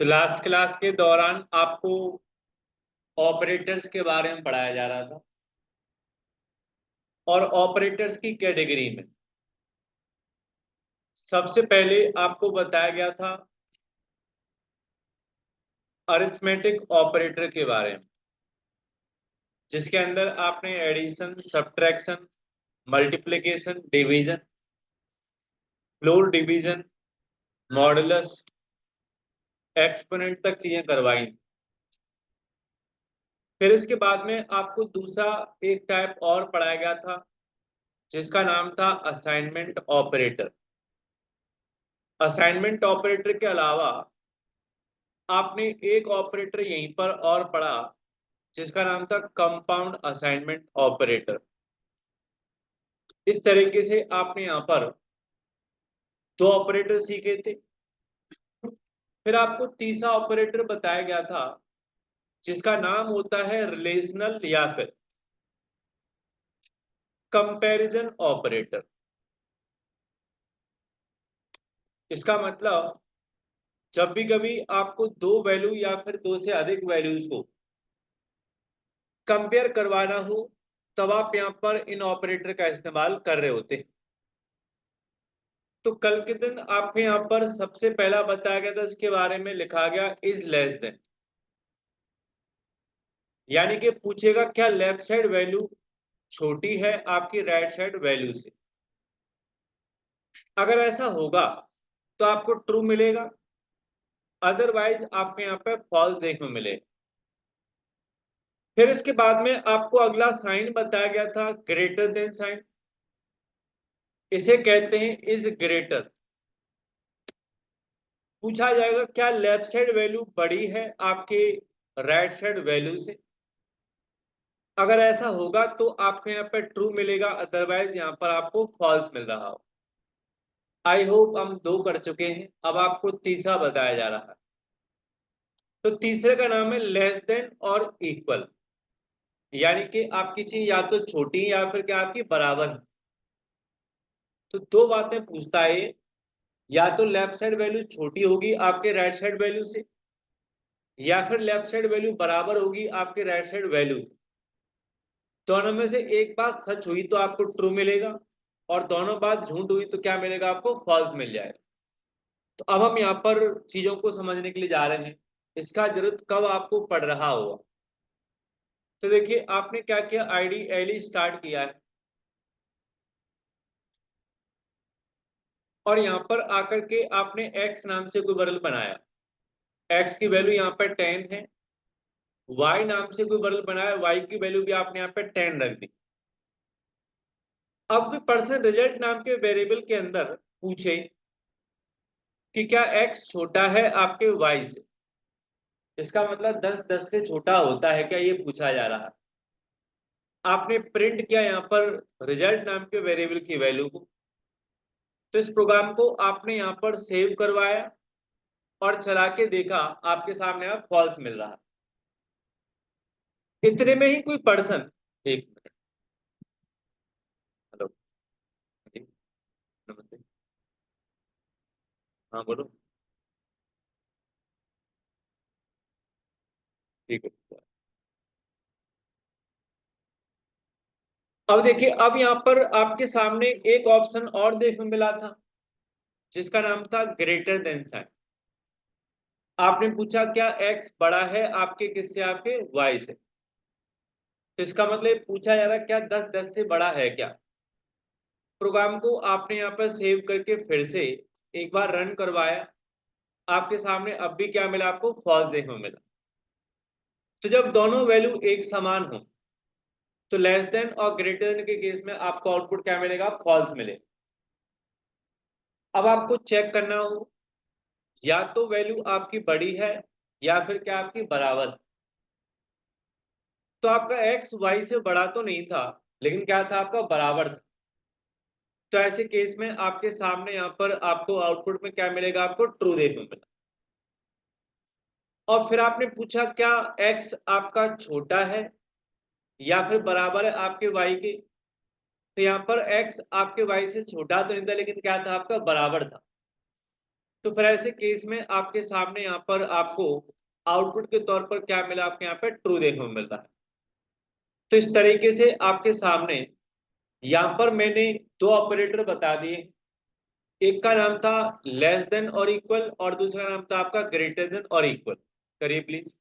तो last class के दौरान आपको ऑपरेटर्स के बारे में पढ़ाया जा रहा था और ऑपरेटर्स की कैटेगरी में सबसे पहले आपको बताया गया था अरिथमेटिक ऑपरेटर के बारे में, जिसके अंदर आपने addition, subtraction, multiplication, division, floor division, modulus, exponent तक चीजें करवाई। फिर इसके बाद में आपको दूसरा एक टाइप और पढ़ाया गया था जिसका नाम था असाइनमेंट ऑपरेटर। असाइनमेंट ऑपरेटर के अलावा आपने एक ऑपरेटर यहीं पर और पढ़ा जिसका नाम था कंपाउंड असाइनमेंट ऑपरेटर। इस तरीके से आपने यहाँ पर दो ऑपरेटर सीखे थे। फिर आपको तीसरा ऑपरेटर बताया गया था जिसका नाम होता है रिलेशनल या फिर कंपैरिजन ऑपरेटर। इसका मतलब जब भी कभी आपको दो वैल्यू या फिर दो से अधिक वैल्यूज को कंपेयर करवाना हो तब आप यहाँ पर इन ऑपरेटर का इस्तेमाल कर रहे होते हैं। तो कल के दिन आपके यहाँ पर सबसे पहला बताया गया था, इसके बारे में लिखा गया इज लेस देन, यानी कि पूछेगा क्या लेफ्ट साइड वैल्यू छोटी है आपकी राइट साइड वैल्यू से। अगर ऐसा होगा तो आपको ट्रू मिलेगा, अदरवाइज आपको यहाँ पे फॉल्स देखने को मिलेगा। फिर इसके बाद में आपको अगला साइन बताया गया था ग्रेटर देन साइन। इसे कहते हैं इज ग्रेटर। पूछा जाएगा क्या लेफ्ट साइड वैल्यू बड़ी है आपके राइट साइड वैल्यू से। अगर ऐसा होगा तो आपको यहाँ पे ट्रू मिलेगा, अदरवाइज यहाँ पर आपको फॉल्स मिल रहा हो। आई होप हम दो कर चुके हैं, अब आपको तीसरा बताया जा रहा है। तो तीसरे का नाम है लेस देन और इक्वल, यानी कि आपकी चीज या तो छोटी है या फिर क्या आपकी बराबर है। तो दो बातें पूछता है, या तो लेफ्ट साइड वैल्यू छोटी होगी आपके राइट साइड वैल्यू से, या फिर लेफ्ट साइड वैल्यू बराबर होगी आपके राइट साइड वैल्यू। दोनों में से एक बात सच हुई तो आपको ट्रू मिलेगा और दोनों बात झूठ हुई तो क्या मिलेगा, आपको फॉल्स मिल जाएगा। तो अब हम यहाँ पर चीजों को समझने के लिए जा रहे हैं, इसका जरूरत कब आपको पड़ रहा होगा। तो देखिए आपने क्या किया, आईडी एली स्टार्ट किया है और यहाँ पर आकर के आपने एक्स नाम से कोई वेरिएबल बनाया। एक्स की वैल्यू यहाँ पर 10 है। वाई नाम से कोई वेरिएबल बनाया, वाई की वैल्यू भी आपने यहाँ पे 10 रख दी। अब कोई पर्सन रिजल्ट नाम के वेरिएबल के अंदर पूछे कि क्या एक्स छोटा है आपके वाई से, इसका मतलब 10 से छोटा होता है क्या, ये पूछा जा रहा है। आपने प्रिंट किया यहाँ पर रिजल्ट नाम के वेरिएबल की वैल्यू को। तो इस प्रोग्राम को आपने यहाँ पर सेव करवाया और चला के देखा, आपके सामने अब फॉल्स मिल रहा है। इतने में ही कोई पर्सन, एक मिनट, हेलो, नमस्ते, हाँ बोलो, ठीक है। अब देखिए, अब यहाँ पर आपके सामने एक ऑप्शन और देखने को मिला था जिसका नाम था ग्रेटर देन साइन। आपने पूछा क्या एक्स बड़ा है आपके किससे, आपके वाई से। तो इसका मतलब पूछा जा रहा है क्या 10 से बड़ा है क्या। प्रोग्राम को आपने यहाँ पर सेव करके फिर से एक बार रन करवाया, आपके सामने अब भी क्या मिला, आपको फॉल्स देखने को मिला। तो जब दोनों वैल्यू एक समान हो तो लेस देन और ग्रेटर देन के केस में आपको आउटपुट क्या मिलेगा, फॉल्स मिलेगा। अब आपको चेक करना हो, या तो वैल्यू आपकी बड़ी है या फिर क्या आपकी बराबर है। तो आपका एक्स वाई से बड़ा तो नहीं था लेकिन क्या था, आपका बराबर था। तो ऐसे केस में आपके सामने यहाँ पर आपको आउटपुट में क्या मिलेगा, आपको ट्रू देखने को मिला। और फिर आपने पूछा क्या एक्स आपका छोटा है या फिर बराबर है आपके वाई के। तो यहाँ पर एक्स आपके वाई से छोटा तो नहीं था लेकिन क्या था, आपका बराबर था। तो फिर ऐसे केस में आपके सामने यहाँ पर आपको आउटपुट के तौर पर क्या मिला, आपके यहाँ पे ट्रू देखने को मिल रहा है। तो इस तरीके से आपके सामने यहाँ पर मैंने दो ऑपरेटर बता दिए, एक का नाम था लेस देन और इक्वल और दूसरा नाम था आपका ग्रेटर देन और इक्वल। करिए प्लीज।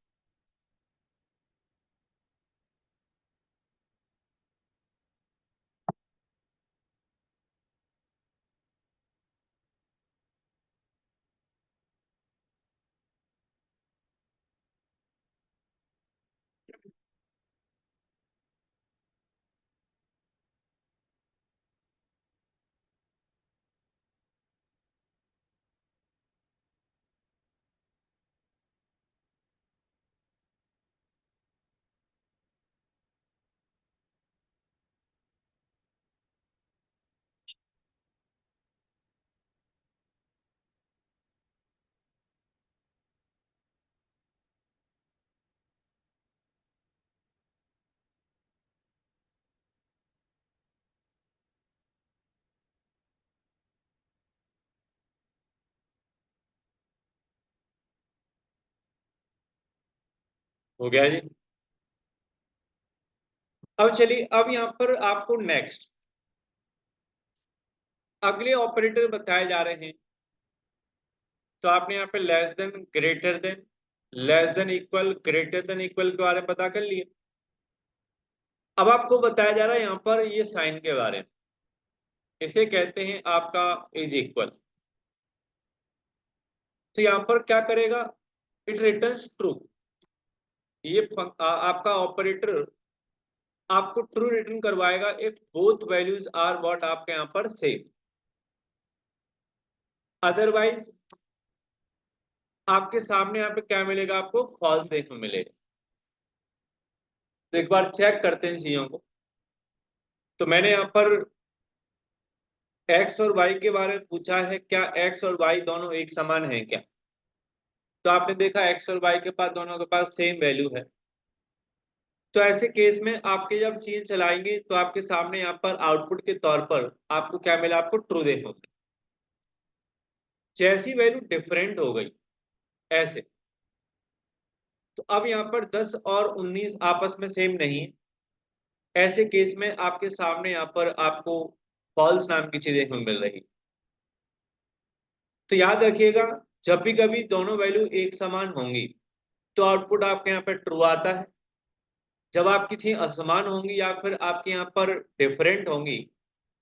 हो गया जी। अब चलिए, अब यहाँ पर आपको नेक्स्ट अगले ऑपरेटर बताए जा रहे हैं। तो आपने यहाँ पे less than, greater than, less than equal, greater than equal के बारे में पता कर लिए। अब आपको बताया जा रहा है यहाँ पर ये साइन के बारे में। इसे कहते हैं आपका इज इक्वल। तो यहाँ पर क्या करेगा, इट रिटर्न्स ट्रू। ये आपका ऑपरेटर आपको ट्रू रिटर्न करवाएगा if both values are what आपके यहाँ पर सेम। अदरवाइज आपके सामने यहाँ पे क्या मिलेगा, आपको फॉल्स देखने को मिलेगा। तो एक बार चेक करते हैं चीजों को। तो मैंने यहाँ पर एक्स और वाई के बारे में पूछा है, क्या एक्स और वाई दोनों एक समान हैं क्या। तो आपने देखा एक्स और वाई के पास, दोनों के पास सेम वैल्यू है। तो ऐसे केस में आपके जब चीज चलाएंगे तो आपके सामने यहाँ पर आउटपुट के तौर पर आपको क्या मिला, आपको ट्रू देखने को मिला। जैसी वैल्यू डिफरेंट हो गई ऐसे, तो अब यहाँ पर 10 और 19 आपस में सेम नहीं है। ऐसे केस में आपके सामने यहाँ पर आपको फॉल्स नाम की चीज देखने को मिल रही। तो याद रखिएगा, जब भी कभी दोनों वैल्यू एक समान होंगी तो आउटपुट आपके यहाँ पर ट्रू आता है। जब आपकी चीज असमान होंगी या फिर आपके यहाँ पर डिफरेंट होंगी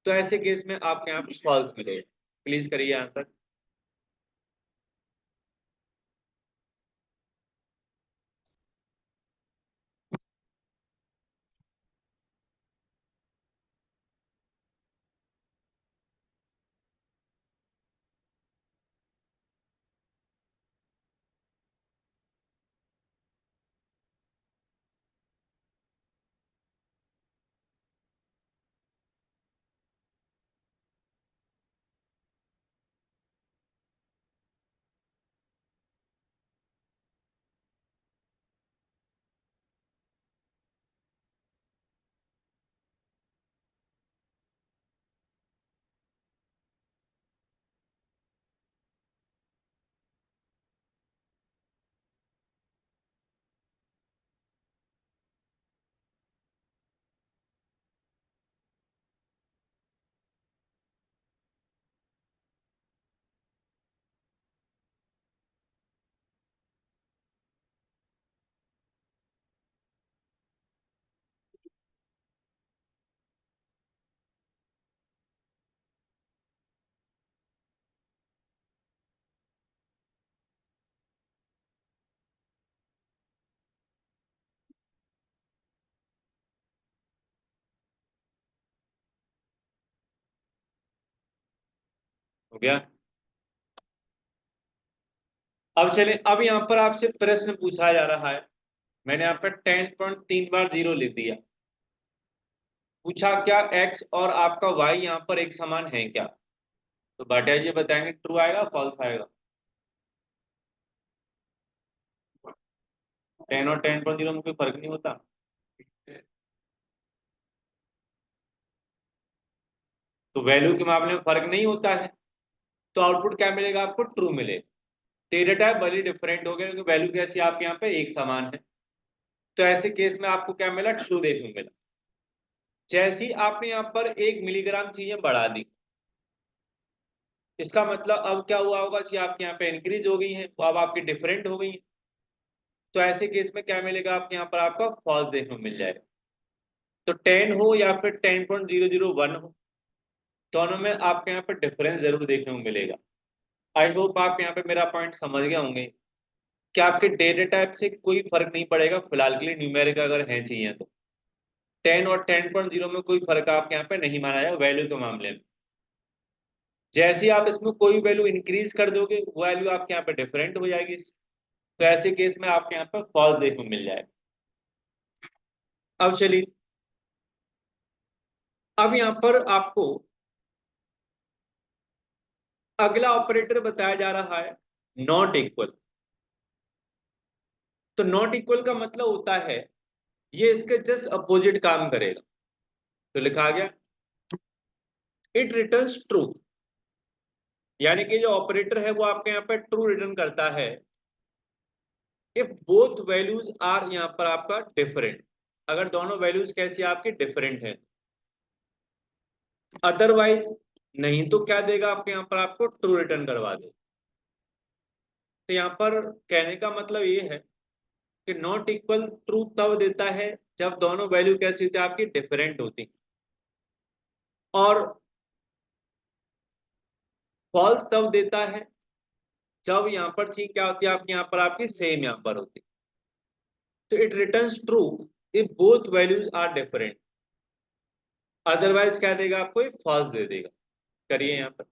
तो ऐसे केस में आपके यहाँ पर फॉल्स मिलेगा। प्लीज करिए आंसर। हो गया। अब चले, अब यहाँ पर आपसे प्रश्न पूछा जा रहा है। मैंने यहाँ पर 10.3 बार 0 लिख दिया। पूछा क्या एक्स और आपका वाई यहाँ पर एक समान है क्या। तो भाटिया जी बताएंगे ट्रू आएगा फॉल्स आएगा। 10 और 10.0 में कोई फर्क नहीं होता। तो वैल्यू के मामले में फर्क नहीं होता है। तो आउटपुट क्या मिलेगा आपको, ट्रू मिलेगा। डेटा टाइप भले डिफरेंट हो गया क्योंकि वैल्यू कैसी आपके यहाँ पे एक समान है। तो ऐसे केस में आपको क्या मिला, ट्रू देखने को मिला। जैसे ही आपने यहाँ पर 1 मिलीग्राम चीजें बढ़ा दी, इसका मतलब अब क्या हुआ होगा कि आपके यहाँ पे इंक्रीज हो गई है, वो अब आपकी डिफरेंट हो गई है। तो ऐसे केस में क्या मिलेगा आपके यहाँ पर, आपका फॉल्स देखने को मिल जाएगा। तो 10 हो या फिर 10.001 हो, दोनों में आपके यहाँ पर डिफरेंस जरूर देखने को मिलेगा। आई होप आप यहाँ पे मेरा पॉइंट समझ गए होंगे कि आपके डेटा टाइप से कोई फर्क नहीं पड़ेगा फिलहाल के लिए, न्यूमेरिक अगर है चाहिए तो 10 और 10.0 में कोई फर्क आपके यहाँ पे नहीं माना जाएगा वैल्यू के मामले में। जैसे ही आप इसमें कोई वैल्यू इंक्रीज कर दोगे, वो वैल्यू आपके यहाँ पे डिफरेंट हो जाएगी। तो ऐसे केस में आपके यहाँ पे फॉल्स देखने को मिल जाएगा। अब चलिए, अब यहाँ पर आपको अगला ऑपरेटर बताया जा रहा है, नॉट इक्वल। तो नॉट इक्वल का मतलब होता है ये इसके जस्ट अपोजिट काम करेगा। तो लिखा गया इट रिटर्न्स ट्रू, यानी कि जो ऑपरेटर है वो आपके यहाँ पे ट्रू रिटर्न करता है इफ बोथ वैल्यूज आर, यहाँ पर आपका डिफरेंट, अगर दोनों वैल्यूज कैसी आपकी डिफरेंट है। अदरवाइज नहीं तो क्या देगा आपके यहाँ पर, आपको ट्रू रिटर्न करवा दे। तो यहाँ पर कहने का मतलब ये है कि नॉट इक्वल ट्रू तब देता है जब दोनों वैल्यू कैसी होती है, आपकी डिफरेंट होती। और फॉल्स तब देता है जब यहाँ पर चीज क्या होती है आपकी, यहाँ पर आपकी सेम यहाँ पर होती। तो it returns true if both values are different, otherwise क्या देगा आपको, फॉल्स दे देगा। करिए यहाँ पर।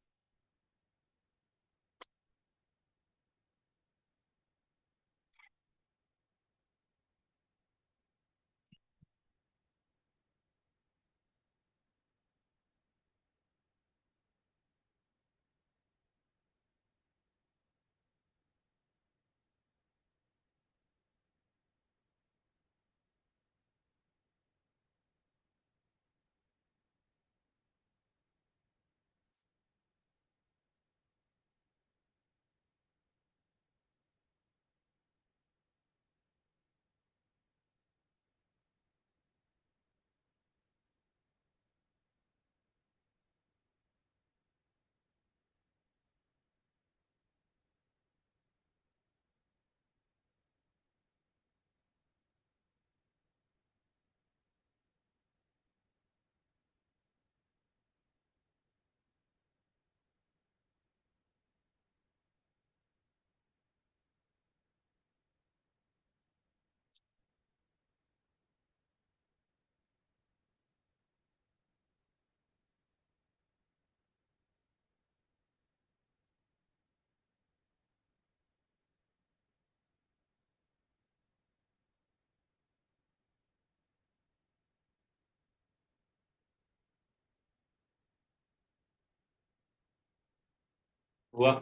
हुआ।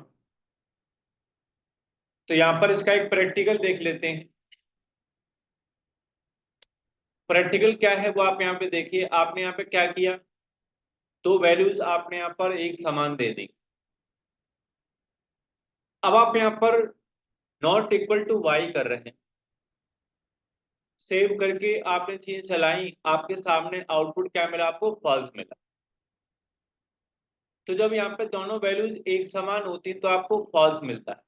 तो यहाँ पर इसका एक प्रैक्टिकल देख लेते हैं। प्रैक्टिकल क्या है वो आप यहाँ पे देखिए। आपने यहाँ पे क्या किया, दो वैल्यूज आपने यहाँ पर एक समान दे दी। अब आप यहाँ पर नॉट इक्वल टू वाई कर रहे हैं, सेव करके आपने चीजें चलाई, आपके सामने आउटपुट क्या मिला आपको, फॉल्स मिला। तो जब यहाँ पे दोनों वैल्यूज एक समान होती तो आपको फॉल्स मिलता है।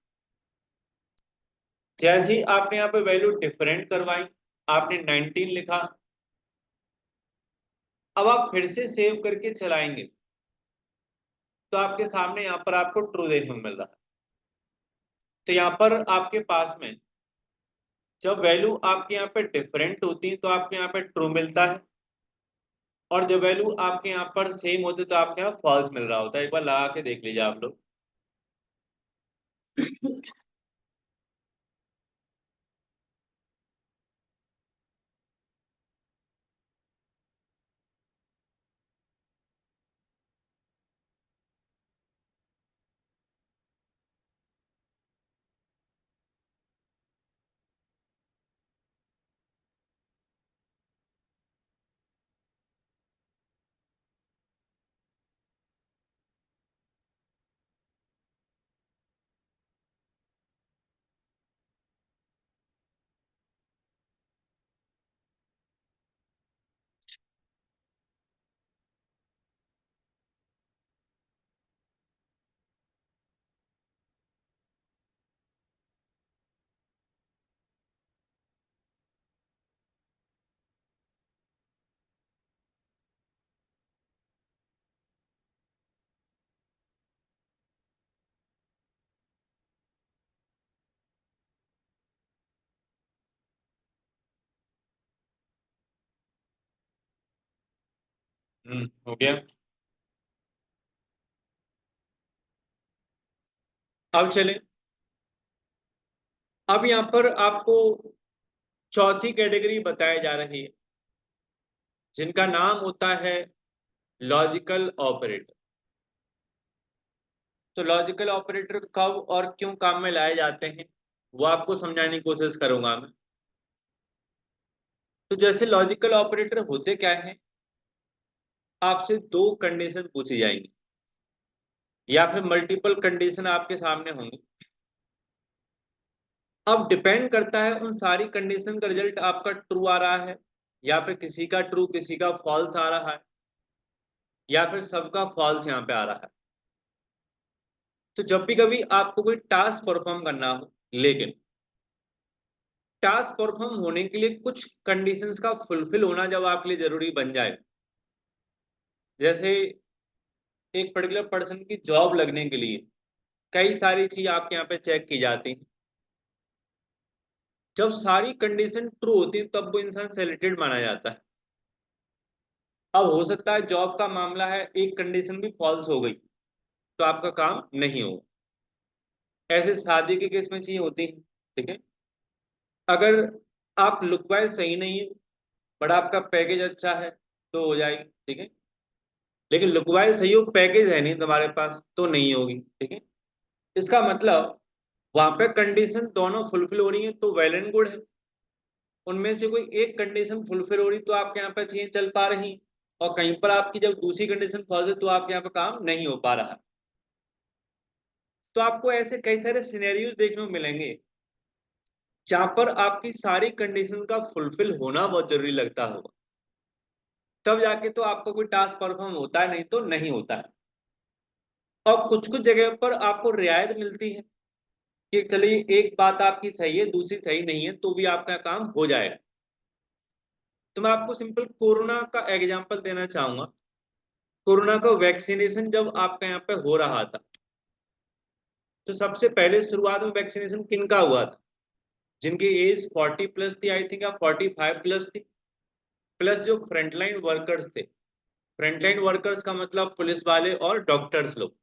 जैसे ही आपने यहाँ पे वैल्यू डिफरेंट करवाई, आपने 19 लिखा, अब आप फिर से सेव करके चलाएंगे तो आपके सामने यहाँ पर आपको ट्रू देखने को मिल रहा है। तो यहाँ पर आपके पास में जब वैल्यू आपके यहाँ पे डिफरेंट होती है तो आपके यहाँ पे ट्रू मिलता है, और जब वैल्यू आपके यहाँ पर सेम होती है तो आपके यहाँ फॉल्स मिल रहा होता है। एक बार लगा के देख लीजिए आप लोग। हो गया। अब चले, अब यहाँ पर आपको चौथी कैटेगरी बताई जा रही है, जिनका नाम होता है लॉजिकल ऑपरेटर। तो लॉजिकल ऑपरेटर कब और क्यों काम में लाए जाते हैं, वो आपको समझाने की कोशिश करूंगा मैं। तो जैसे लॉजिकल ऑपरेटर होते क्या है, आपसे दो कंडीशन पूछी जाएंगी या फिर मल्टीपल कंडीशन आपके सामने होंगी। अब डिपेंड करता है उन सारी कंडीशन का रिजल्ट आपका ट्रू आ रहा है, या फिर किसी का ट्रू किसी का फॉल्स आ रहा है, या फिर सबका फॉल्स यहाँ पे आ रहा है। तो जब भी कभी आपको कोई टास्क परफॉर्म करना हो, लेकिन टास्क परफॉर्म होने के लिए कुछ कंडीशंस का फुलफिल होना जब आपके लिए जरूरी बन जाए, जैसे एक पर्टिकुलर पर्सन की जॉब लगने के लिए कई सारी चीज आपके यहाँ पे चेक की जाती हैं। जब सारी कंडीशन ट्रू होती है तब वो इंसान सेलेक्टेड माना जाता है। अब हो सकता है जॉब का मामला है, एक कंडीशन भी फॉल्स हो गई तो आपका काम नहीं होगा। ऐसे शादी के केस में चीजें होती हैं, ठीक है। अगर आप लुक वाइज सही नहीं है बट आपका पैकेज अच्छा है तो हो जाएगी, ठीक है। लेकिन लुक वाइज सही हो, पैकेज है नहीं तुम्हारे पास, तो नहीं होगी, ठीक है। इसका मतलब वहां पे कंडीशन दोनों फुलफिल हो रही है तो वेल एंड गुड है। उनमें से कोई एक कंडीशन फुलफिल हो रही तो आपके यहाँ पे चीजें चल पा रही, और कहीं पर आपकी जब दूसरी कंडीशन फॉल्स है तो आपके यहाँ पे काम नहीं हो पा रहा। तो आपको ऐसे कई सारे सिनेरियोज देखने को मिलेंगे जहां पर आपकी सारी कंडीशन का फुलफिल होना बहुत जरूरी लगता होगा, तब जाके तो आपका कोई टास्क परफॉर्म होता है, नहीं तो नहीं होता है। और कुछ कुछ जगह पर आपको रियायत मिलती है कि चलिए एक बात आपकी सही है दूसरी सही नहीं है तो भी आपका काम हो जाएगा। तो मैं आपको सिंपल कोरोना का एग्जांपल देना चाहूंगा। कोरोना का वैक्सीनेशन जब आपके यहाँ पे हो रहा था, तो सबसे पहले शुरुआत में वैक्सीनेशन किन का हुआ था, जिनकी एज 40+ थी आई थिंक, या 45+ थी, प्लस जो फ्रंटलाइन वर्कर्स थे। फ्रंटलाइन वर्कर्स का मतलब पुलिस वाले और डॉक्टर्स लोग।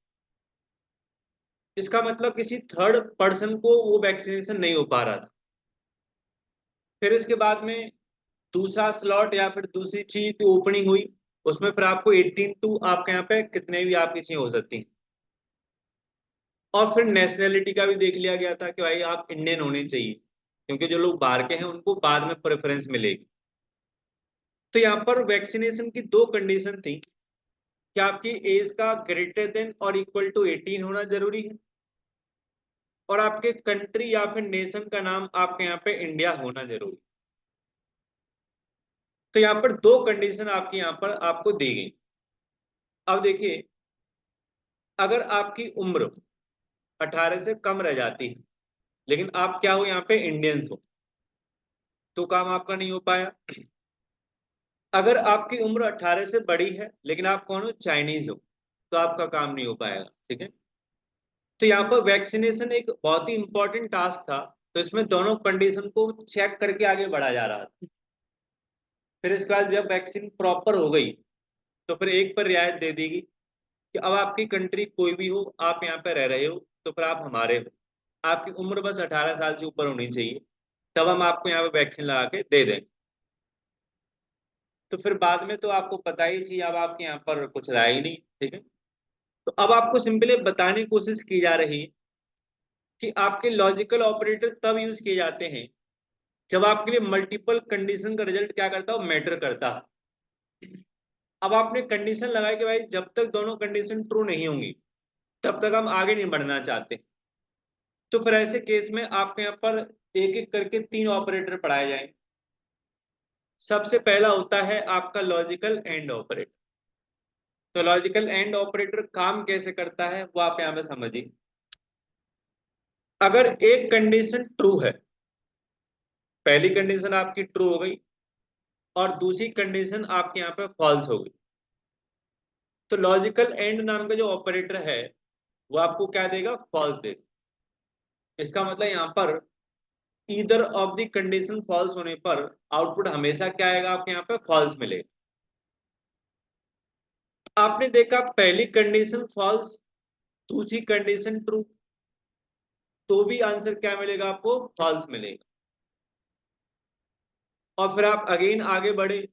इसका मतलब किसी थर्ड पर्सन को वो वैक्सीनेशन नहीं हो पा रहा था। फिर इसके बाद में दूसरा स्लॉट या फिर दूसरी चीज की ओपनिंग हुई, उसमें फिर आपको 18 टू आपके यहाँ पे कितने भी आपकी चीजें हो सकती हैं। और फिर नेशनैलिटी का भी देख लिया गया था कि भाई आप इंडियन होने चाहिए, क्योंकि जो लोग बाहर के हैं उनको बाद में प्रेफरेंस मिलेगी। तो यहाँ पर वैक्सीनेशन की दो कंडीशन थी कि आपकी एज का ग्रेटर देन और इक्वल टू 18 होना जरूरी है, और आपके कंट्री या फिर नेशन का नाम आपके यहाँ पे इंडिया होना जरूरी। तो यहाँ पर दो कंडीशन आपकी यहाँ पर आपको दी गई। अब देखिए, अगर आपकी उम्र 18 से कम रह जाती है, लेकिन आप क्या हो यहाँ पे इंडियंस हो, तो काम आपका नहीं हो पाया। अगर आपकी उम्र 18 से बड़ी है लेकिन आप कौन हो, चाइनीज हो, तो आपका काम नहीं हो पाएगा, ठीक है। तो यहाँ पर वैक्सीनेशन एक बहुत ही इंपॉर्टेंट टास्क था, तो इसमें दोनों कंडीशन को चेक करके आगे बढ़ा जा रहा था। फिर इसके बाद जब वैक्सीन प्रॉपर हो गई तो फिर एक पर रियायत दे दी गई कि अब आपकी कंट्री कोई भी हो, आप यहाँ पे रह रहे हो तो फिर आप हमारे हो, आपकी उम्र बस 18 साल से ऊपर होनी चाहिए, तब हम आपको यहाँ पे वैक्सीन लगा के दे दें। तो फिर बाद में तो आपको पता ही चाहिए, अब आपके यहाँ पर कुछ रहा ही नहीं, ठीक है। तो अब आपको सिंपली बताने की कोशिश की जा रही है कि आपके लॉजिकल ऑपरेटर तब यूज किए जाते हैं जब आपके लिए मल्टीपल कंडीशन का रिजल्ट क्या करता है, मैटर करता है। अब आपने कंडीशन लगाई कि भाई जब तक दोनों कंडीशन ट्रू नहीं होंगी तब तक हम आगे नहीं बढ़ना चाहते। तो फिर ऐसे केस में आपके यहाँ पर एक एक करके तीन ऑपरेटर पढ़ाए जाएंगे। सबसे पहला होता है आपका लॉजिकल एंड ऑपरेटर। तो लॉजिकल एंड ऑपरेटर काम कैसे करता है वो आप यहाँ पे समझिए। अगर एक कंडीशन ट्रू है, पहली कंडीशन आपकी ट्रू हो गई और दूसरी कंडीशन आपके यहाँ पे फॉल्स हो गई, तो लॉजिकल एंड नाम का जो ऑपरेटर है वो आपको क्या देगा, फॉल्स देगा। इसका मतलब यहाँ पर either of the condition false होने पर आउटपुट हमेशा क्या आएगा, आपके यहाँ पे फॉल्स मिलेगा। आपने देखा पहली कंडीशन फॉल्स, दूसरी कंडीशन ट्रू, तो भी आंसर क्या मिलेगा आपको? फॉल्स मिलेगा। और फिर आप अगेन आगे बढ़े,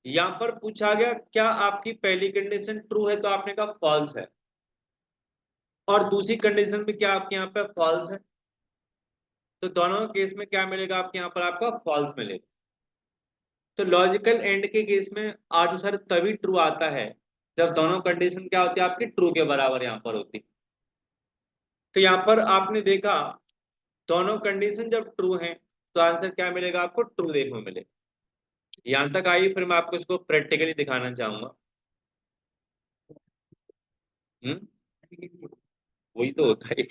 यहां पर पूछा गया क्या आपकी पहली कंडीशन ट्रू है, तो आपने कहा फॉल्स है, और दूसरी कंडीशन भी क्या आपके यहाँ पे फॉल्स है, तो दोनों केस में क्या मिलेगा आपके यहाँ पर? आपका फॉल्स मिलेगा। तो लॉजिकल एंड के केस में आंसर तभी ट्रू आता है जब दोनों कंडीशन क्या होती है आपकी? ट्रू के बराबर यहाँ पर होती। तो यहाँ पर आपने देखा दोनों कंडीशन जब ट्रू हैं तो आंसर क्या मिलेगा आपको? ट्रू देखने को मिलेगा। यहां तक आइए, फिर मैं आपको इसको प्रैक्टिकली दिखाना चाहूंगा। हम्म, वही तो होता है।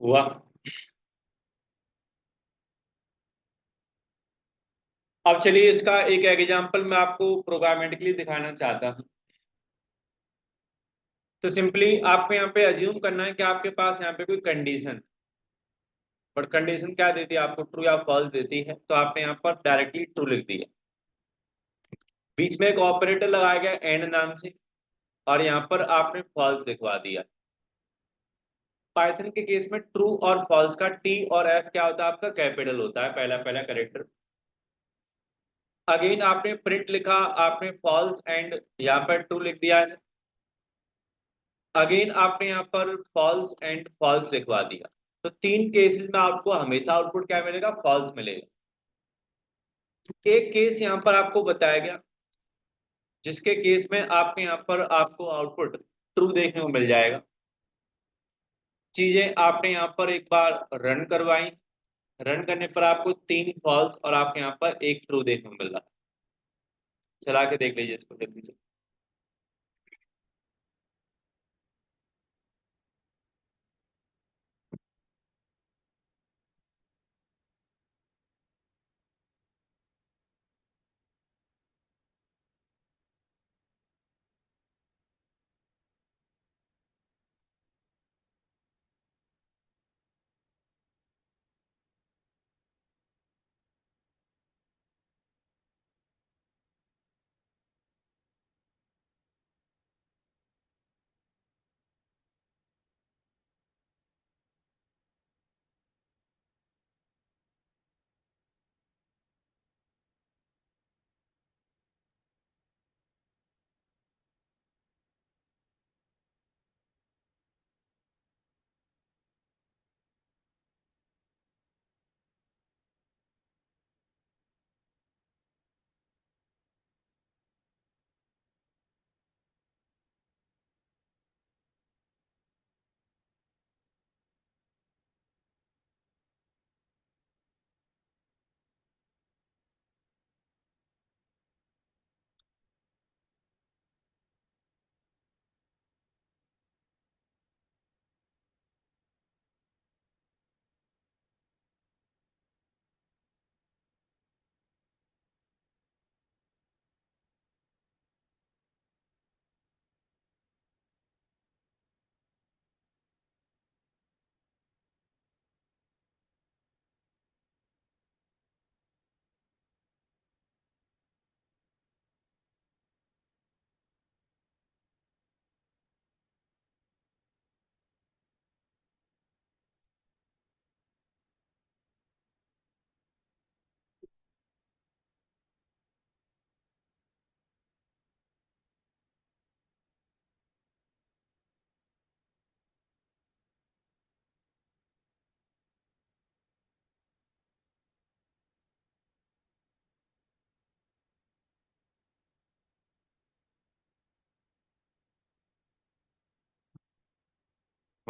वाह। अब चलिए इसका एक एग्जांपल मैं आपको प्रोग्रामेटिकली दिखाना चाहता हूँ। तो सिंपली आपको यहाँ पे अज्यूम करना है कि आपके पास यहाँ पे कोई कंडीशन, बट कंडीशन क्या देती है आपको? ट्रू या फॉल्स देती है, तो आपने यहाँ पर डायरेक्टली ट्रू लिख दिया। बीच में एक ऑपरेटर लगाया गया एंड नाम से, और यहाँ पर आपने फॉल्स लिखवा दिया। पाइथन के केस में ट्रू और फॉल्स का टी और एफ क्या होता है? आपका कैपिटल होता है, पहला पहला कैरेक्टर। अगेन आपने प्रिंट लिखा, आपने फॉल्स एंड यहाँ पर ट्रू लिख दिया है। अगेन आपने यहाँ पर फॉल्स एंड फॉल्स लिखवा दिया। तो तीन केसेस में आपको हमेशा आउटपुट क्या मिलेगा? फॉल्स मिलेगा। एक केस यहाँ पर आपको बताया गया जिसके केस में आपके यहाँ पर आपको आउटपुट ट्रू देखने को मिल जाएगा। चीजें आपने यहाँ पर एक बार रन करवाई, रन करने पर आपको तीन फॉल्स और आपके यहाँ पर एक ट्रू देखने को मिल रहा है। चला के देख लीजिए इसको जल्दी से।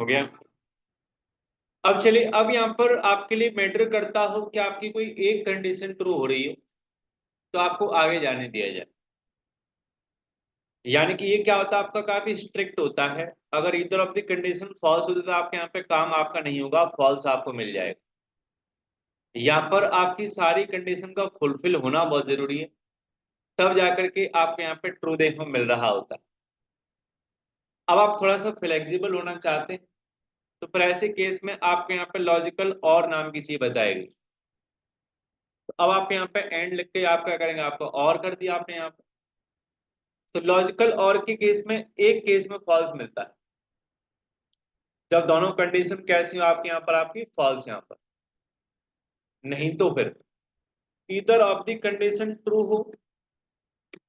हो गया। अब चलिए, अब यहाँ पर आपके लिए मैटर करता हो कि आपकी कोई एक कंडीशन ट्रू हो रही हो तो आपको आगे जाने दिया जाए। यानी कि ये क्या होता है, आपका काफी स्ट्रिक्ट होता है। अगर इधर ऑफ द कंडीशन फॉल्स होती तो आपके यहाँ पे काम आपका नहीं होगा, फॉल्स आपको मिल जाएगा। यहाँ पर आपकी सारी कंडीशन का फुलफिल होना बहुत जरूरी है, तब जाकर के आपके यहाँ पे ट्रू देखने को मिल रहा होता है। अब आप थोड़ा सा फ्लेक्सिबल होना चाहते हैं तो फिर ऐसे केस में आपके यहाँ पे लॉजिकल और नाम की चीज बताएगी। तो अब आप यहाँ पे एंड लिख के आप क्या करेंगे, आपको और कर दिया आपने यहाँ पे। तो लॉजिकल और के केस में एक केस में फॉल्स मिलता है, जब दोनों कंडीशन कैसी हो आपके यहाँ पर, आपकी फॉल्स यहाँ पर। नहीं तो फिर इधर ऑफ दी कंडीशन ट्रू हो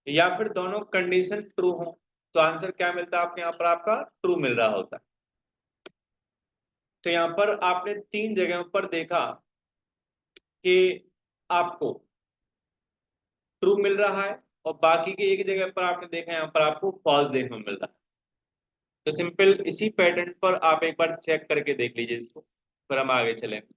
या फिर दोनों कंडीशन ट्रू हो तो आंसर क्या मिलता है आपके यहाँ पर, आपका ट्रू मिल रहा होता है। तो यहाँ पर आपने तीन जगहों पर देखा कि आपको ट्रू मिल रहा है और बाकी के एक जगह पर आपने देखा यहाँ पर आपको फॉल्स देखने को मिल रहा है। तो सिंपल इसी पैटर्न पर आप एक बार चेक करके देख लीजिए इसको, फिर हम आगे चलेंगे।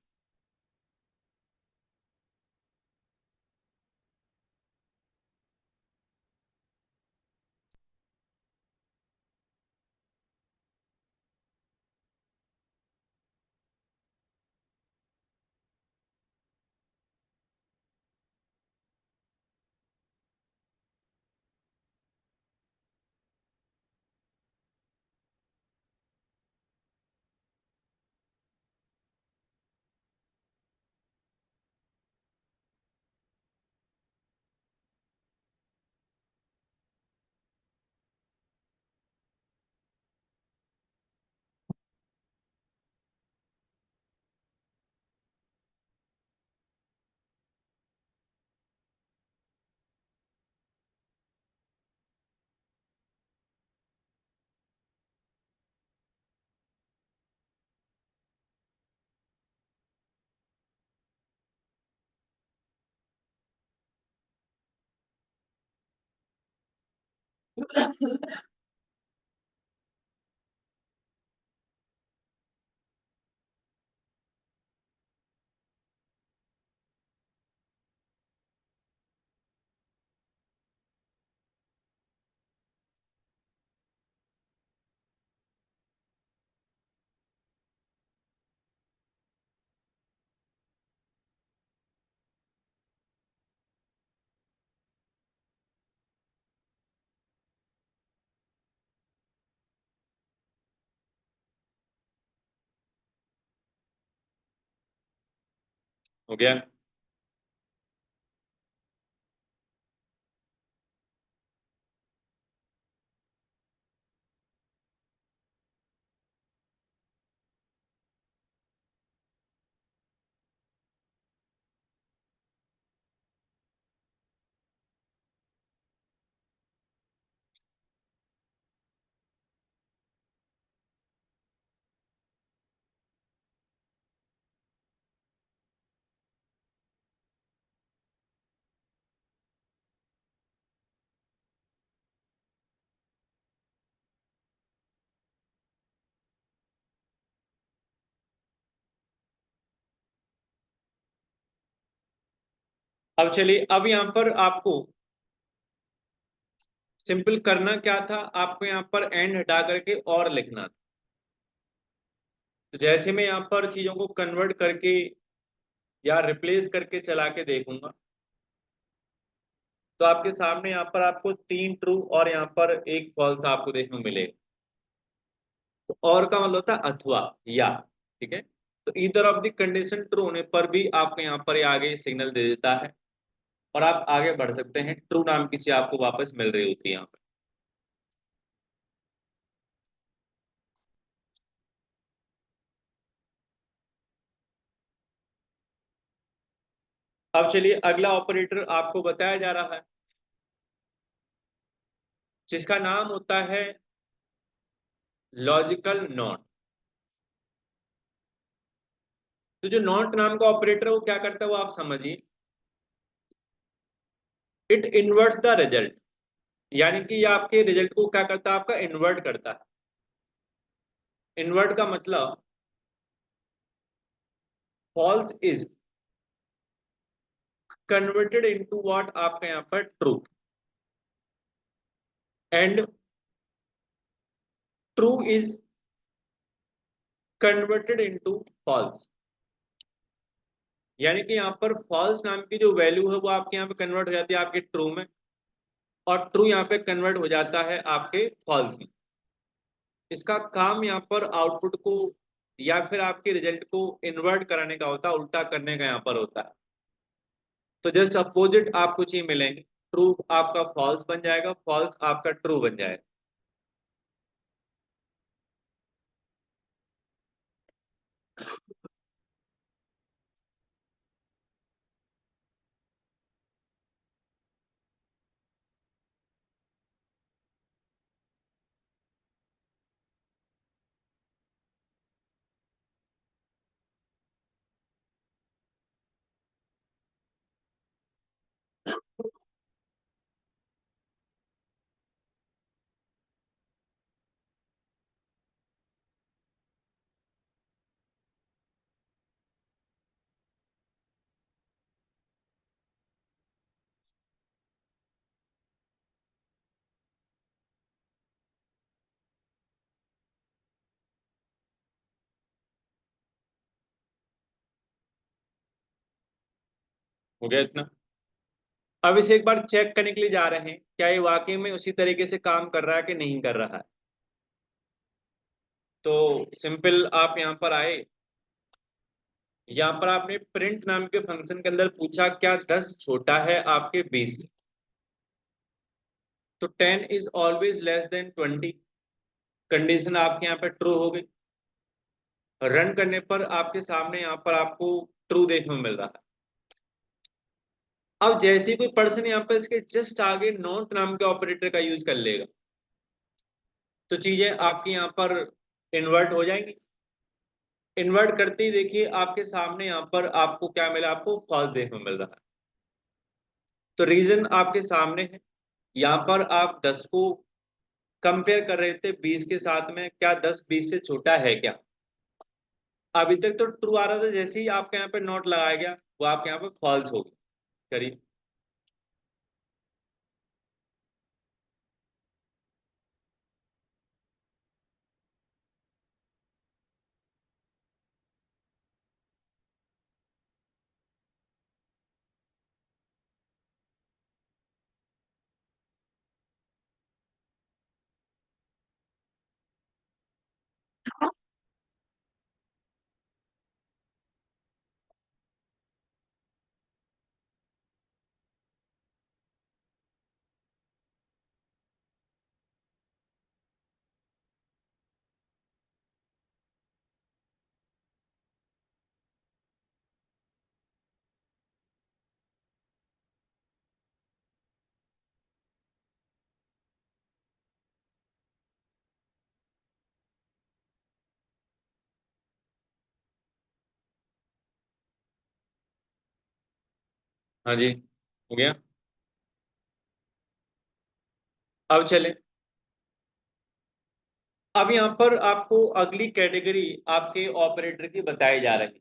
हो गया। अब चलिए, अब यहाँ पर आपको सिंपल करना क्या था, आपको यहाँ पर एंड हटा करके और लिखना था। तो जैसे मैं यहाँ पर चीजों को कन्वर्ट करके या रिप्लेस करके चला के देखूंगा तो आपके सामने यहाँ पर आपको तीन ट्रू और यहाँ पर एक फॉल्स आपको देखने को मिलेगा। तो और का मतलब होता है अथवा या, ठीक है। तो either of the condition true होने पर भी आपको यहाँ पर ये आगे सिग्नल दे देता है और आप आगे बढ़ सकते हैं। ट्रू नाम की चीज आपको वापस मिल रही होती है यहाँ पे। अब चलिए, अगला ऑपरेटर आपको बताया जा रहा है जिसका नाम होता है लॉजिकल नॉट। तो जो नॉट नाम का ऑपरेटर है वो क्या करता है, वो आप समझिए। इट इन्वर्ट्स द रिजल्ट, यानी कि ये आपके रिजल्ट को क्या करता है, आपका इन्वर्ट करता है। इन्वर्ट का मतलब false is converted into what, आपका यहाँ पर true, and true is converted into false. यानी कि यहाँ पर फॉल्स नाम की जो वैल्यू है वो आपके यहाँ पे कन्वर्ट हो जाती है आपके ट्रू में, और ट्रू यहाँ पे कन्वर्ट हो जाता है आपके फॉल्स में। इसका काम यहाँ पर आउटपुट को या फिर आपके रिजल्ट को इन्वर्ट कराने का होता है, उल्टा करने का यहाँ पर होता है। तो जस्ट अपोजिट आपको चीज मिलेंगे, ट्रू आपका फॉल्स बन जाएगा, फॉल्स आपका ट्रू बन जाएगा। हो गया इतना। अब इसे एक बार चेक करने के लिए जा रहे हैं क्या ये वाकई में उसी तरीके से काम कर रहा है कि नहीं कर रहा है। तो सिंपल आप यहाँ पर आए, यहाँ पर आपने प्रिंट नाम के फंक्शन के अंदर पूछा क्या 10 छोटा है आपके 20 से। तो 10 is always less than 20, condition आपके यहाँ पर ट्रू हो गई। रन करने पर आपके सामने यहाँ पर आपको ट्रू देखने को मिल रहा है। अब जैसे ही कोई पर्सन यहाँ पर इसके जस्ट आगे नॉट नाम के ऑपरेटर का यूज कर लेगा, तो चीजें आपकी यहाँ पर इन्वर्ट हो जाएंगी। इन्वर्ट करते ही देखिए आपके सामने यहाँ पर आपको क्या मिला, आपको फॉल्स देखने को मिल रहा है। तो रीजन आपके सामने है, यहाँ पर आप 10 को कंपेयर कर रहे थे 20 के साथ में, क्या 10 20 से छोटा है क्या। अभी तक तो ट्रू आ रहा था, जैसे ही आपके यहाँ पे नोट लगाया गया वो आपके यहाँ पे फॉल्स हो गई। करिए। हाँ जी, हो गया। अब चले, अब यहाँ पर आपको अगली कैटेगरी आपके ऑपरेटर की बताई जा रही है।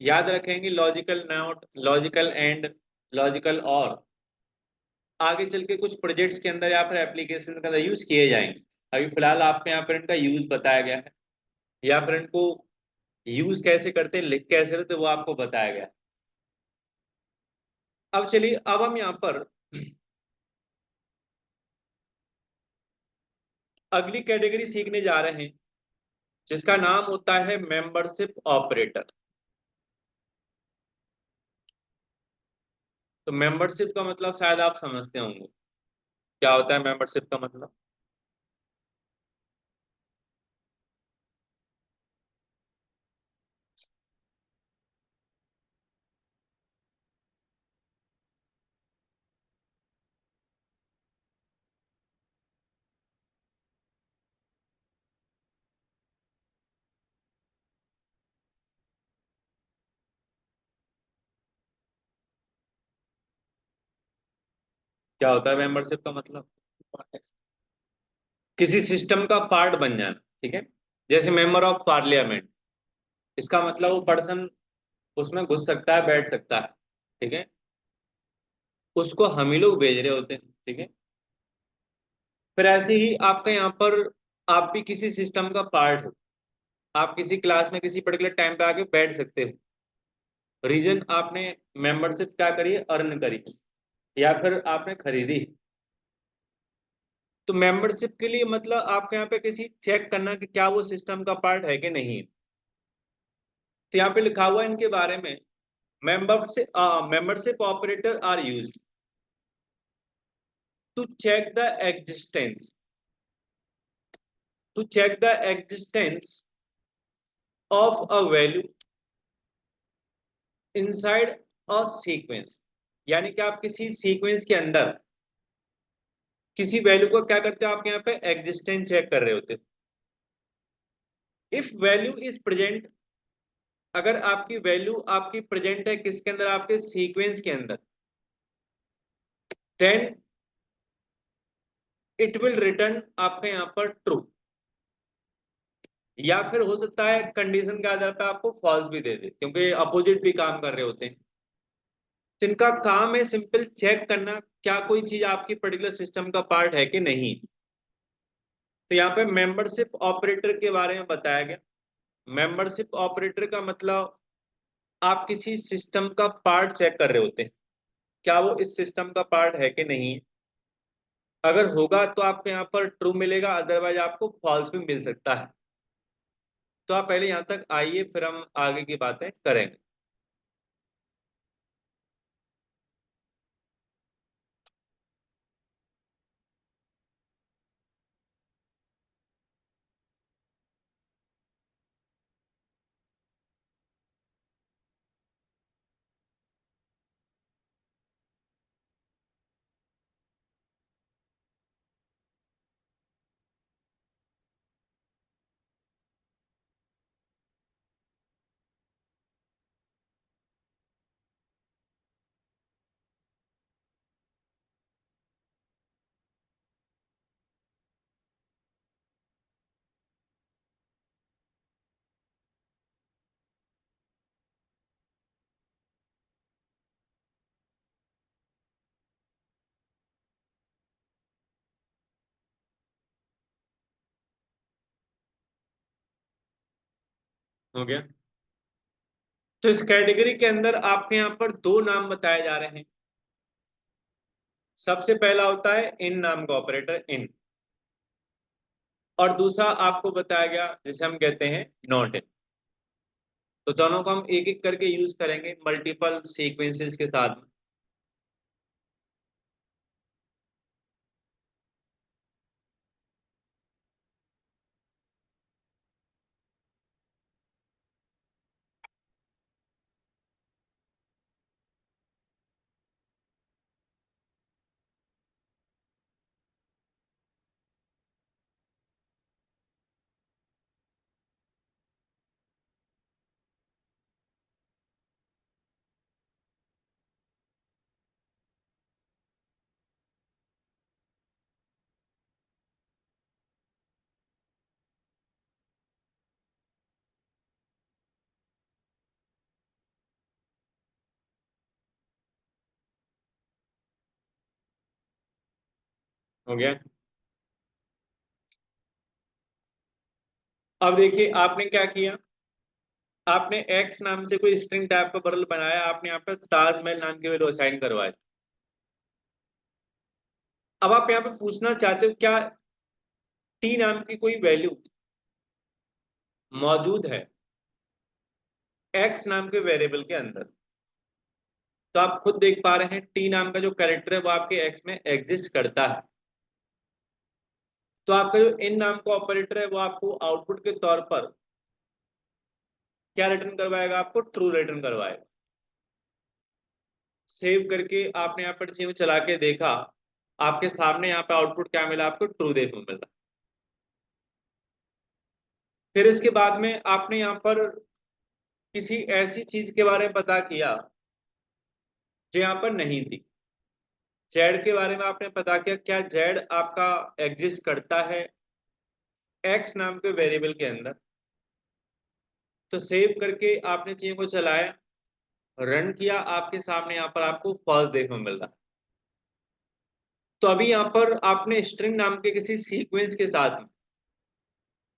याद रखेंगे logical not, logical and, logical और आगे चल के कुछ प्रोजेक्ट्स के अंदर या फिर एप्लीकेशन के अंदर यूज किए जाएंगे। अभी फिलहाल आपको यहाँ पर इनका यूज बताया गया है, या फिर इनको यूज कैसे करते हैं, लिख कैसे रहे, तो वो आपको बताया गया है। अब चलिए, अब हम यहाँ पर अगली कैटेगरी सीखने जा रहे हैं, जिसका नाम होता है मेंबरशिप ऑपरेटर। तो मेंबरशिप का मतलब शायद आप समझते होंगे क्या होता है मेंबरशिप का मतलब। क्या होता है मेंबरशिप का मतलब, किसी सिस्टम का पार्ट बन जाना, ठीक है। जैसे मेंबर ऑफ पार्लियामेंट, इसका मतलब वो पर्सन उसमें घुस सकता है, बैठ सकता है, ठीक है। उसको हम ही लोग भेज रहे होते हैं, ठीक है। फिर ऐसे ही आपका यहाँ पर आप भी किसी सिस्टम का पार्ट हो, आप किसी क्लास में किसी पर्टिकुलर टाइम पे आके बैठ सकते हो। रीजन आपने मेंबरशिप क्या करी है, अर्न करी, या फिर आपने खरीदी। तो मेंबरशिप के लिए मतलब आपके यहाँ पे किसी चेक करना कि क्या वो सिस्टम का पार्ट है कि नहीं। तो यहाँ पे लिखा हुआ है इनके बारे में, membership operator are used to check the existence to check the existence of a value inside a sequence. यानी कि आप किसी सीक्वेंस के अंदर किसी वैल्यू को क्या करते हो, आप यहाँ पे एग्जिस्टेंस चेक कर रहे होते हो। इफ वैल्यू इज प्रेजेंट, अगर आपकी वैल्यू आपकी प्रेजेंट है किसके अंदर, आपके सीक्वेंस के अंदर, देन इट विल रिटर्न आपके यहाँ पर ट्रू, या फिर हो सकता है कंडीशन के आधार पर आपको फॉल्स भी दे दे, क्योंकि अपोजिट भी काम कर रहे होते हैं। तो इनका काम है सिंपल चेक करना क्या कोई चीज आपकी पर्टिकुलर सिस्टम का पार्ट है कि नहीं। तो यहाँ पे मेंबरशिप ऑपरेटर के बारे में बताया गया। मेंबरशिप ऑपरेटर का मतलब आप किसी सिस्टम का पार्ट चेक कर रहे होते हैं, क्या वो इस सिस्टम का पार्ट है कि नहीं। अगर होगा तो आपको यहाँ पर ट्रू मिलेगा, अदरवाइज आपको फॉल्स भी मिल सकता है। तो आप पहले यहाँ तक आइए, फिर हम आगे की बातें करेंगे। हो गया। तो इस कैटेगरी के अंदर आपके यहाँ पर दो नाम बताए जा रहे हैं। सबसे पहला होता है इन नाम का ऑपरेटर, इन, और दूसरा आपको बताया गया जिसे हम कहते हैं नॉट इन। तो दोनों को हम एक एक करके यूज करेंगे मल्टीपल सीक्वेंसेस के साथ में। हो गया। अब देखिए आपने क्या किया, आपने एक्स नाम से कोई स्ट्रिंग टाइप का बदल बनाया, आपने यहाँ पे ताजमहल नाम की वैल्यू असाइन करवाई। अब आप यहाँ पे पूछना चाहते हो क्या टी नाम की कोई वैल्यू मौजूद है एक्स नाम के वेरिएबल के अंदर। तो आप खुद देख पा रहे हैं टी नाम का जो कैरेक्टर है वो आपके एक्स में एग्जिस्ट करता है। तो आपका जो इन नाम का ऑपरेटर है वो आपको आउटपुट के तौर पर क्या रिटर्न करवाएगा, आपको ट्रू रिटर्न करवाएगा। सेव करके आपने यहाँ पर चीज चला के देखा, आपके सामने यहाँ पे आउटपुट क्या मिला, आपको ट्रू देखने को मिला। फिर इसके बाद में आपने यहाँ पर किसी ऐसी चीज के बारे में पता किया जो यहाँ पर नहीं थी। जेड के बारे में आपने पता किया, क्या जेड आपका एग्जिस्ट करता है एक्स नाम के वेरिएबल के अंदर। तो सेव करके आपने चीजों को चलाया, रन किया, आपके सामने यहाँ पर आपको फॉल्स देखने को मिल रहा है। तो अभी यहाँ पर आपने स्ट्रिंग नाम के किसी सीक्वेंस के साथ में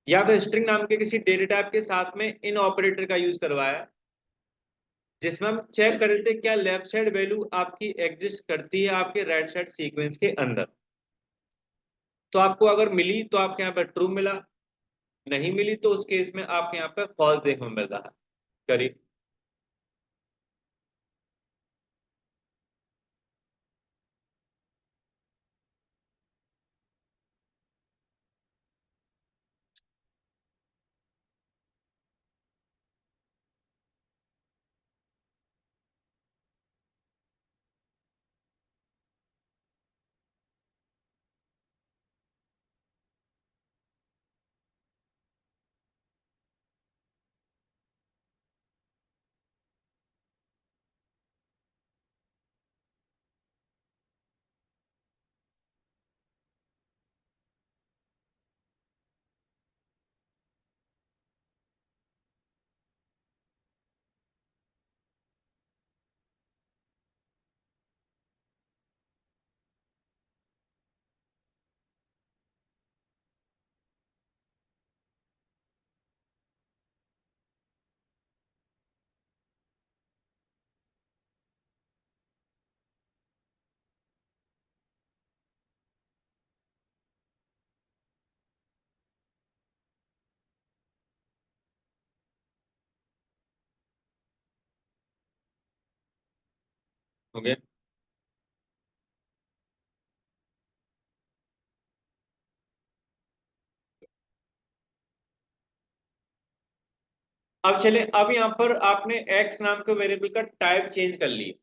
या फिर स्ट्रिंग नाम के किसी डेटा टाइप के साथ में इन ऑपरेटर का यूज करवाया, जिसमें हम चेक कर रहे थे क्या लेफ्ट साइड वैल्यू आपकी एग्जिस्ट करती है आपके राइट साइड सीक्वेंस के अंदर। तो आपको अगर मिली तो आपके यहाँ पर ट्रू मिला, नहीं मिली तो उस केस में आपके यहाँ पे फॉल्स देखने को मिल रहा है। करिए। हो गया। अब चले, अब यहाँ पर आपने एक्स नाम के वेरिएबल का टाइप चेंज कर लिया।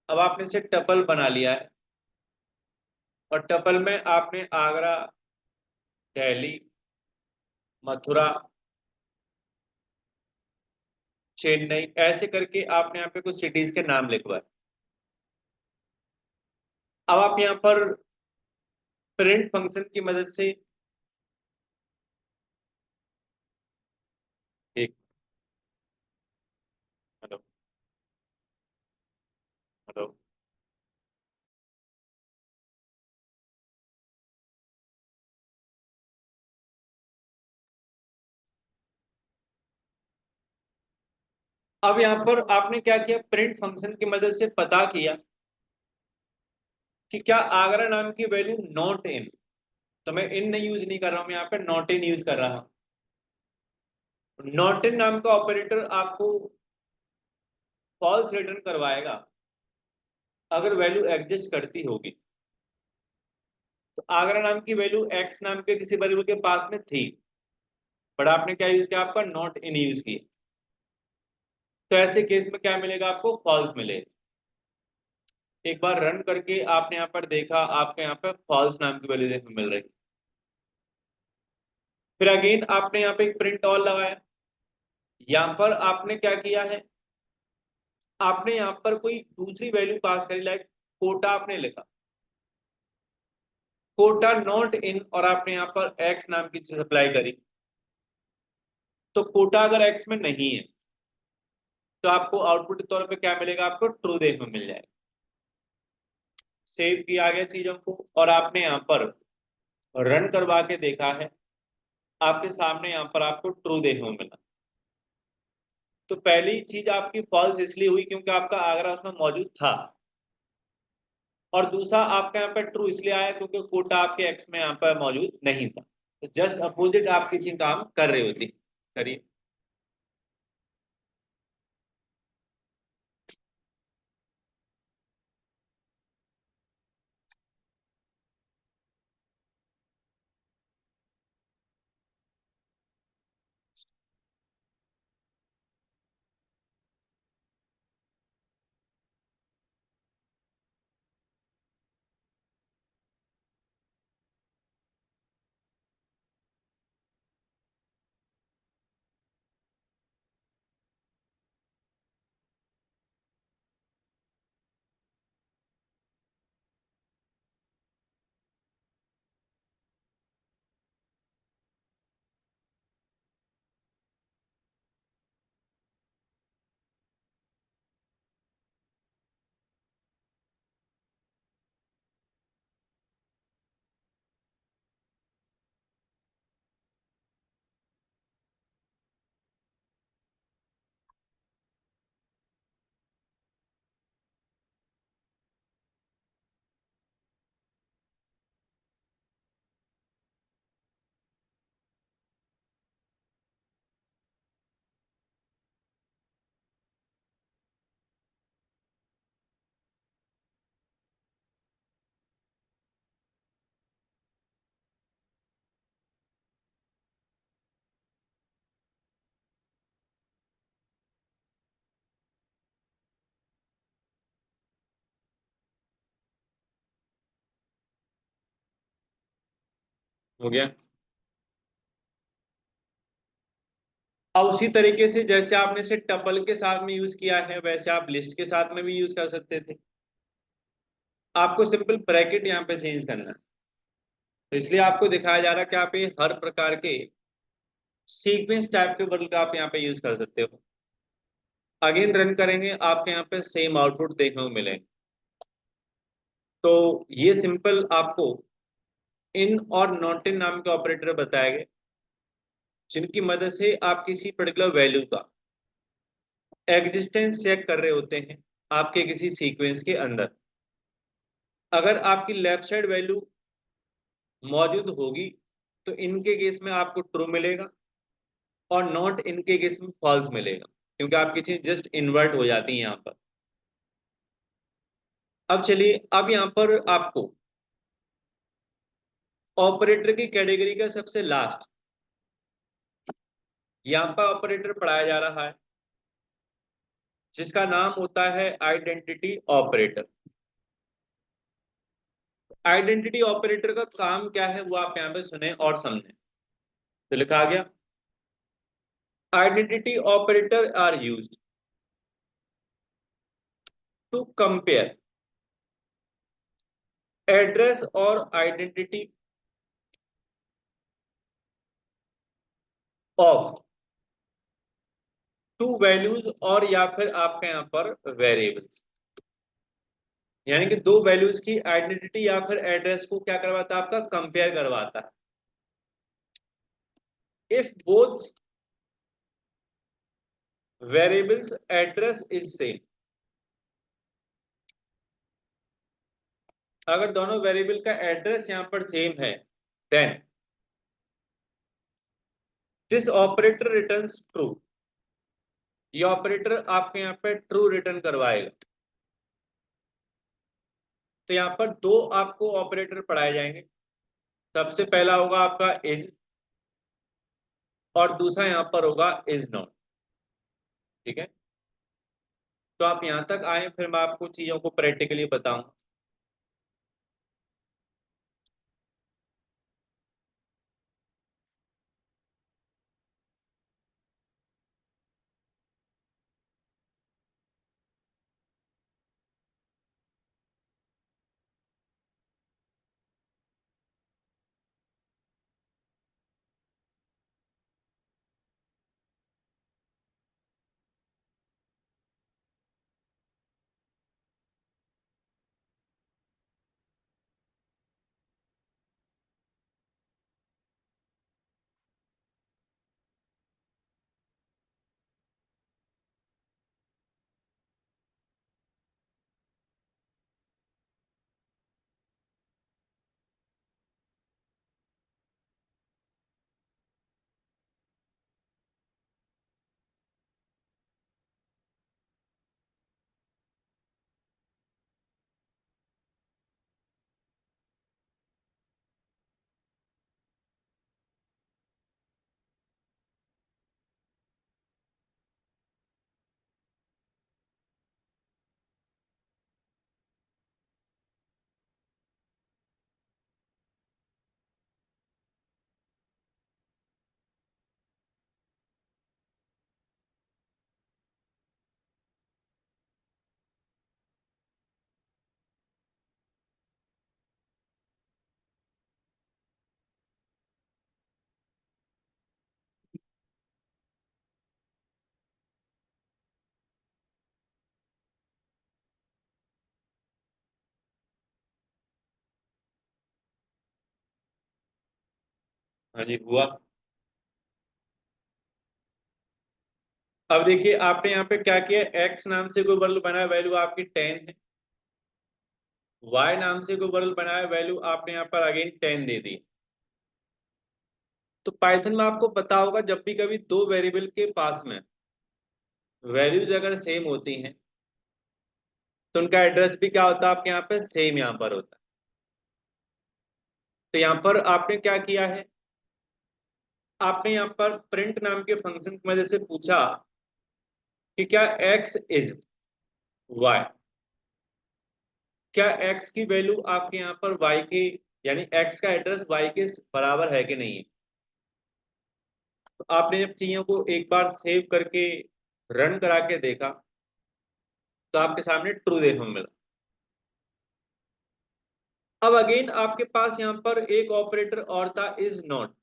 अब आपने इसे टपल बना लिया है, और टपल में आपने आगरा, दिल्ली, मथुरा, चेन्नई ऐसे करके आपने यहाँ पे कुछ सिटीज के नाम लिखवाए। अब आप यहाँ पर प्रिंट फंक्शन की मदद से एक, हेलो, हेलो, अब यहाँ पर आपने क्या किया, प्रिंट फंक्शन की मदद से पता किया कि क्या आगरा नाम की वैल्यू नॉट इन। तो मैं इन नहीं यूज नहीं कर रहा हूं, मैं यहाँ पे नॉट इन यूज कर रहा हूं। नॉट इन नाम का ऑपरेटर आपको फॉल्स रिटर्न करवाएगा अगर वैल्यू एग्जिस्ट करती होगी। तो आगरा नाम की वैल्यू एक्स नाम के किसी वेरिएबल के पास में थी, बट आपने क्या यूज किया, आपका नॉट इन यूज किया। तो ऐसे केस में क्या मिलेगा, आपको फॉल्स मिलेगा। एक बार रन करके आपने यहाँ पर देखा, आपके यहाँ पे फॉल्स नाम की वैल्यू देखने को मिल रही। फिर अगेन आपने यहाँ पे एक प्रिंट ऑल लगाया। यहाँ पर आपने क्या किया है, आपने यहाँ पर कोई दूसरी वैल्यू पास करी, लाइक कोटा आपने लिखा, कोटा नॉट इन, और आपने यहाँ पर एक्स नाम की चीज अप्लाई करी। तो कोटा अगर एक्स में नहीं है तो आपको आउटपुट के तौर पे क्या मिलेगा, आपको ट्रू देखने को मिल जाएगा। सेव किया गया चीजों को, और आपने यहाँ पर रन करवा के देखा है, आपके सामने यहाँ पर आपको ट्रू देखने को मिला। तो पहली चीज आपकी फॉल्स इसलिए हुई क्योंकि आपका आगरा उसमें मौजूद था, और दूसरा आपका यहाँ पे ट्रू इसलिए आया क्योंकि कोटा आपके एक्स में यहाँ पर मौजूद नहीं था। तो जस्ट अपोजिट आपकी चीज काम कर रही होती। करिए। हो गया। अब उसी तरीके से जैसे आपने इसे टपल के साथ में यूज किया है वैसे आप लिस्ट के साथ में भी यूज कर सकते थे। आपको सिंपल ब्रैकेट यहाँ पे चेंज करना है। तो इसलिए आपको दिखाया जा रहा है कि आप ये हर प्रकार के सीक्वेंस टाइप के वर्ड आप यहाँ पे यूज कर सकते हो। अगेन रन करेंगे आपके यहाँ पे सेम आउटपुट देखने को मिलेगा। तो ये सिंपल आपको इन और नॉट इन नाम के ऑपरेटर बताए गए जिनकी मदद से आप किसी पर्टिकुलर वैल्यू का एग्जिस्टेंस चेक कर रहे होते हैं आपके किसी सीक्वेंस के अंदर। अगर आपकी लेफ्ट साइड वैल्यू मौजूद होगी तो इनके केस में आपको ट्रू मिलेगा और नॉट इनके केस में फॉल्स मिलेगा, क्योंकि आपकी चीज जस्ट इन्वर्ट हो जाती है यहाँ पर। अब चलिए, अब यहाँ पर आपको ऑपरेटर की कैटेगरी का सबसे लास्ट यहाँ पर ऑपरेटर पढ़ाया जा रहा है जिसका नाम होता है आइडेंटिटी ऑपरेटर। आइडेंटिटी ऑपरेटर का काम क्या है वो आप यहाँ पे सुने और समझें। तो लिखा गया, identity operator are used to compare address और आइडेंटिटी ऑफ टू वैल्यूज और या फिर आपके यहाँ पर वेरिएबल्स, यानी कि दो वैल्यूज की आइडेंटिटी या फिर एड्रेस को क्या करवाता है, आपका कंपेयर करवाता है। If both variables address is same, अगर दोनों वेरिएबल का एड्रेस यहां पर सेम है then this operator returns true. ये ऑपरेटर आपके यहाँ पे ट्रू रिटर्न करवाएगा। तो यहाँ पर दो आपको ऑपरेटर पढ़ाए जाएंगे। सबसे पहला होगा आपका इज और दूसरा यहाँ पर होगा इज नॉट। ठीक है, तो आप यहाँ तक आए फिर मैं आपको चीजों को प्रैक्टिकली बताऊंगा। हाँ जी हुआ। अब देखिए आपने यहाँ पे क्या किया, एक्स नाम से कोई वर्ल बनाया, वैल्यू आपकी 10 है। वाई नाम से कोई वर्ल बनाया, वैल्यू आपने यहाँ पर अगेन 10 दे दी। तो पाइथन में आपको पता होगा जब भी कभी दो वेरिएबल के पास में वैल्यूज अगर सेम होती हैं तो उनका एड्रेस भी क्या होता है, आपके यहाँ पे सेम यहाँ पर होता है। तो यहाँ पर आपने क्या किया है, आपने यहाँ पर प्रिंट नाम के फंक्शन की मदद से पूछा कि क्या एक्स इज वाई, क्या एक्स की वैल्यू आपके यहाँ पर वाई के यानी x का एड्रेस y के बराबर है कि नहीं है। तो आपने जब चीजों को एक बार सेव करके रन करा के देखा तो आपके सामने ट्रू देखने को मिला। अब अगेन आपके पास यहाँ पर एक ऑपरेटर और था, इज नॉट।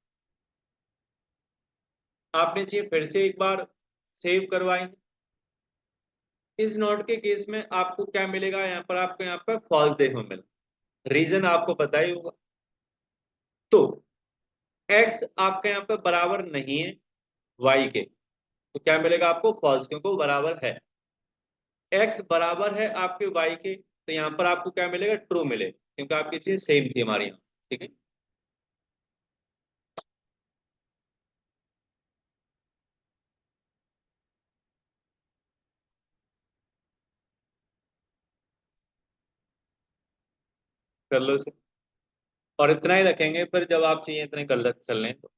आपने चाहिए फिर से एक बार सेव करवाएंगे। इज नॉट के केस में आपको क्या मिलेगा, यहाँ पर आपको यहाँ पर फॉल्स देखने को मिला। रीजन आपको पता ही होगा। तो x आपका यहाँ पर बराबर नहीं है y के, तो क्या मिलेगा आपको, फॉल्स, क्योंकि वो बराबर है। x बराबर है आपके y के, तो यहाँ पर आपको क्या मिलेगा, ट्रू मिले, क्योंकि आपकी चीज सेम थी हमारी यहाँ। ठीक है। कर लो इसे, और इतना ही रखेंगे फिर जब आप चाहिए इतने कर लें तो।